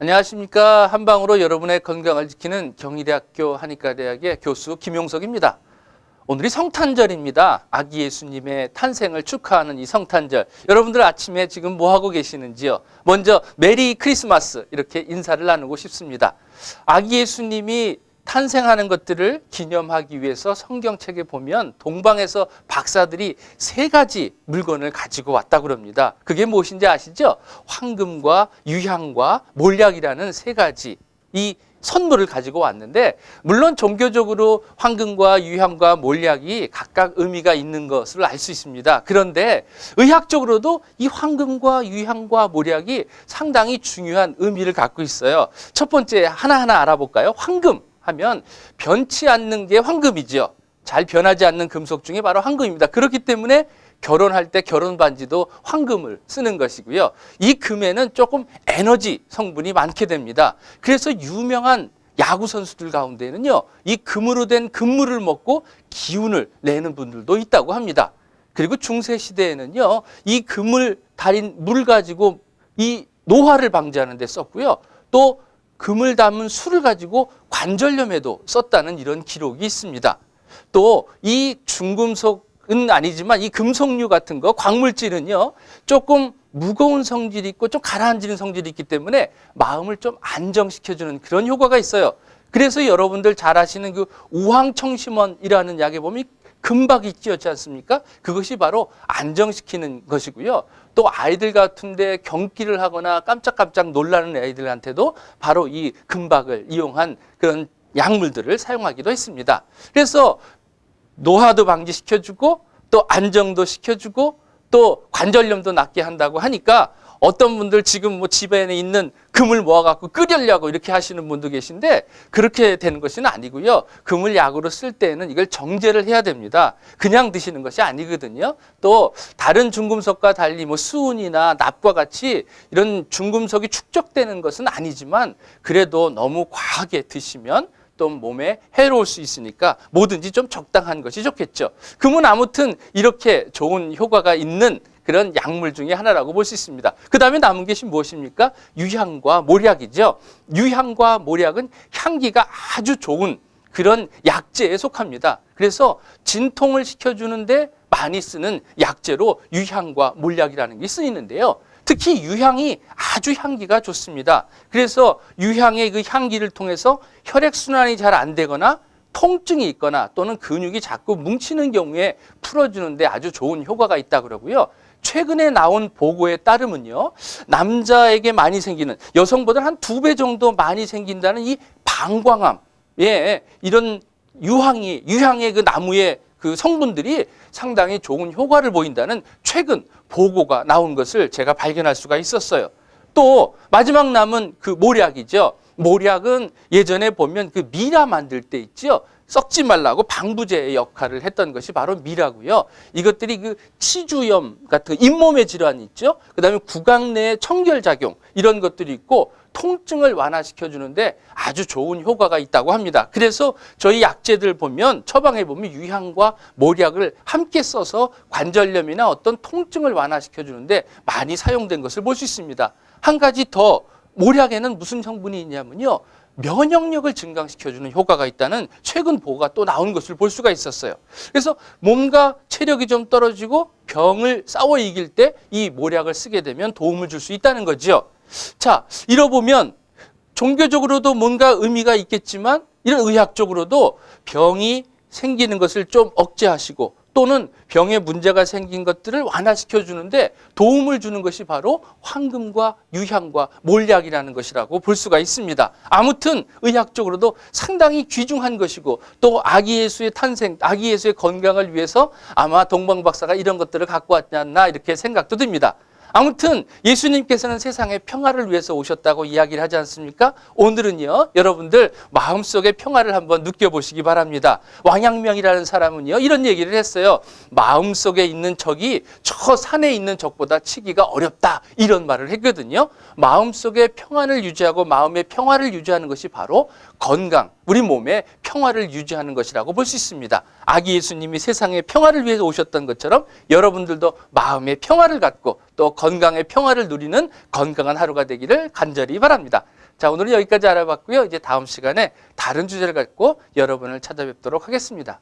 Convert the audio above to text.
안녕하십니까. 한방으로 여러분의 건강을 지키는 경희대학교 한의과대학의 교수 김용석입니다. 오늘이 성탄절입니다. 아기 예수님의 탄생을 축하하는 이 성탄절. 여러분들 아침에 지금 뭐 하고 계시는지요? 먼저 메리 크리스마스 이렇게 인사를 나누고 싶습니다. 아기 예수님이 탄생하는 것들을 기념하기 위해서 성경책에 보면 동방에서 박사들이 3가지 물건을 가지고 왔다고 그럽니다. 그게 무엇인지 아시죠? 황금과 유향과 몰약이라는 3가지 이 선물을 가지고 왔는데, 물론 종교적으로 황금과 유향과 몰약이 각각 의미가 있는 것을 알 수 있습니다. 그런데 의학적으로도 이 황금과 유향과 몰약이 상당히 중요한 의미를 갖고 있어요. 첫 번째 하나하나 알아볼까요? 황금 하면 변치 않는 게 황금이죠. 잘 변하지 않는 금속 중에 바로 황금입니다. 그렇기 때문에 결혼할 때 결혼 반지도 황금을 쓰는 것이고요. 이 금에는 조금 에너지 성분이 많게 됩니다. 그래서 유명한 야구 선수들 가운데는요, 이 금으로 된 금물을 먹고 기운을 내는 분들도 있다고 합니다. 그리고 중세 시대에는요, 이 금을 달인 물을 가지고 이 노화를 방지하는 데 썼고요. 또 금을 담은 술을 가지고 관절염에도 썼다는 이런 기록이 있습니다. 또 이 중금속은 아니지만 이 금속류 같은 거, 광물질은요, 조금 무거운 성질이 있고 좀 가라앉는 성질이 있기 때문에 마음을 좀 안정시켜주는 그런 효과가 있어요. 그래서 여러분들 잘 아시는 그 우황청심원이라는 약에 보면 금박이 끼었지 않습니까? 그것이 바로 안정시키는 것이고요. 또 아이들 같은데 경기를 하거나 깜짝깜짝 놀라는 아이들한테도 바로 이 금박을 이용한 그런 약물들을 사용하기도 했습니다. 그래서 노화도 방지시켜주고 또 안정도 시켜주고 또 관절염도 낫게 한다고 하니까, 어떤 분들 지금 뭐 집에 있는 금을 모아갖고 끓이려고 이렇게 하시는 분도 계신데, 그렇게 되는 것은 아니고요. 금을 약으로 쓸 때는 이걸 정제를 해야 됩니다. 그냥 드시는 것이 아니거든요. 또 다른 중금속과 달리 뭐 수은이나 납과 같이 이런 중금속이 축적되는 것은 아니지만, 그래도 너무 과하게 드시면 또 몸에 해로울 수 있으니까 뭐든지 좀 적당한 것이 좋겠죠. 금은 아무튼 이렇게 좋은 효과가 있는 그런 약물 중에 하나라고 볼 수 있습니다. 그 다음에 남은 것이 무엇입니까? 유향과 몰약이죠. 유향과 몰약은 향기가 아주 좋은 그런 약재에 속합니다. 그래서 진통을 식혀주는데 많이 쓰는 약재로 유향과 몰약이라는 게 쓰이는데요. 특히 유향이 아주 향기가 좋습니다. 그래서 유향의 그 향기를 통해서 혈액순환이 잘 안 되거나 통증이 있거나 또는 근육이 자꾸 뭉치는 경우에 풀어주는데 아주 좋은 효과가 있다고 그러고요. 최근에 나온 보고에 따르면요, 남자에게 많이 생기는, 여성보다 한 2배 정도 많이 생긴다는 이 방광암, 이런 유향의 그 나무의 그 성분들이 상당히 좋은 효과를 보인다는 최근 보고가 나온 것을 제가 발견할 수가 있었어요. 또 마지막 남은 그 몰약이죠. 몰약은 예전에 보면 그 미라 만들 때 있죠. 썩지 말라고 방부제의 역할을 했던 것이 바로 미라고요. 이것들이 그 치주염 같은 잇몸의 질환이 있죠. 그다음에 구강 내의 청결작용 이런 것들이 있고 통증을 완화시켜 주는데 아주 좋은 효과가 있다고 합니다. 그래서 저희 약재들 보면 처방에 보면 유향과 몰약을 함께 써서 관절염이나 어떤 통증을 완화시켜 주는데 많이 사용된 것을 볼 수 있습니다. 한 가지 더, 몰약에는 무슨 성분이 있냐면요, 면역력을 증강시켜주는 효과가 있다는 최근 보고가 또 나온 것을 볼 수가 있었어요. 그래서 몸과 체력이 좀 떨어지고 병을 싸워 이길 때 이 몰약을 쓰게 되면 도움을 줄 수 있다는 거죠. 자, 이러보면 종교적으로도 뭔가 의미가 있겠지만 이런 의학적으로도 병이 생기는 것을 좀 억제하시고 또는 병에 문제가 생긴 것들을 완화시켜 주는데 도움을 주는 것이 바로 황금과 유향과 몰약이라는 것이라고 볼 수가 있습니다. 아무튼 의학적으로도 상당히 귀중한 것이고, 또 아기 예수의 탄생, 아기 예수의 건강을 위해서 아마 동방 박사가 이런 것들을 갖고 왔지 않나 이렇게 생각도 듭니다. 아무튼 예수님께서는 세상에 평화를 위해서 오셨다고 이야기를 하지 않습니까? 오늘은요, 여러분들 마음속의 평화를 한번 느껴보시기 바랍니다. 왕양명이라는 사람은요, 이런 얘기를 했어요. 마음속에 있는 적이 저 산에 있는 적보다 치기가 어렵다, 이런 말을 했거든요. 마음속에 평안을 유지하고 마음의 평화를 유지하는 것이 바로 건강, 우리 몸의 평화를 유지하는 것이라고 볼 수 있습니다. 아기 예수님이 세상에 평화를 위해서 오셨던 것처럼 여러분들도 마음의 평화를 갖고 또 건강의 평화를 누리는 건강한 하루가 되기를 간절히 바랍니다. 자, 오늘은 여기까지 알아봤고요. 이제 다음 시간에 다른 주제를 갖고 여러분을 찾아뵙도록 하겠습니다.